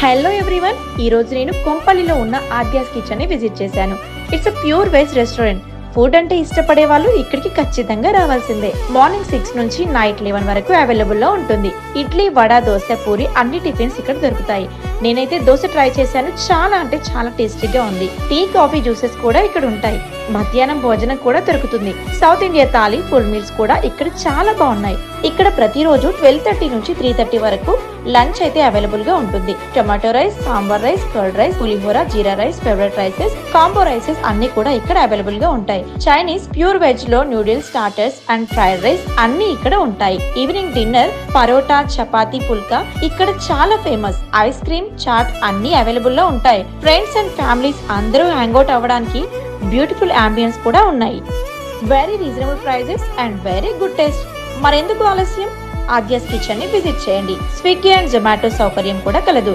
Hello everyone, ఈ రోజు నేను కొంపల్లిలో ఉన్న ఆద్యాస్ కిచెన్ ని విజిట్ చేశాను. It's a pure veg restaurant. Food అంటే ఇష్టపడే వాళ్ళు ఇక్కడికి ఖచ్చితంగా రావాల్సిందే. మార్నింగ్ 6 నుంచి నైట్ 11 వరకు అవైలబుల్ లో ఉంటుంది. ఇడ్లీ, వడ, దోశ, పూరి అన్ని టిఫిన్స్ ఇక్కడ దొరుకుతాయి. నేనైతే దోశ ట్రై చేశాను. చాలా అంటే చాలా టేస్టీగా ఉంది. టీ, కాఫీ, జ్యూసెస్ కూడా ఇక్కడ ఉంటాయి. మధ్యాహ్నం భోజనం కూడా దొరుకుతుంది. South India thali, full meals కూడా ఇక్కడ చాలా బాగున్నాయి. ఇక్కడ ప్రతిరోజు 12:30 నుంచి 3:30 వరకు లంచ్ అయితే అవైలబుల్ గా ఉంటుంది. Tomato rice, sambar rice, curd rice, pulihora, jeera rice, favourite rices, combo rices అన్ని కూడా ఇక్కడ అవైలబుల్ గా ఉంటాయి. చైనీస్, ప్యూర్ వెజ్ లో noodles, starters and fried rice అన్ని ఇక్కడ ఉంటాయి. ఈవినింగ్ డిన్నర్ పరోటా, చపాతీ, పుల్కా ఇక్కడ చాలా ఫేమస్. ఐస్ క్రీమ్, చాట్ అన్ని అవైలబుల్ లో ఉంటాయి. ఫ్రెండ్స్ అండ్ ఫ్యామిలీస్ అందరూ హ్యాంగ్అవుట్ అవ్వడానికి బ్యూటిఫుల్ అంబియన్స్ కూడా ఉన్నాయి. Very reasonable prices and very good taste. మరెందుకు ఆలస్యం? ఆద్యాస్ కిచెన్ ని విజిట్ చేయండి. స్విగ్గీ అండ్ జొమాటో సౌకర్యం కూడా కలదు.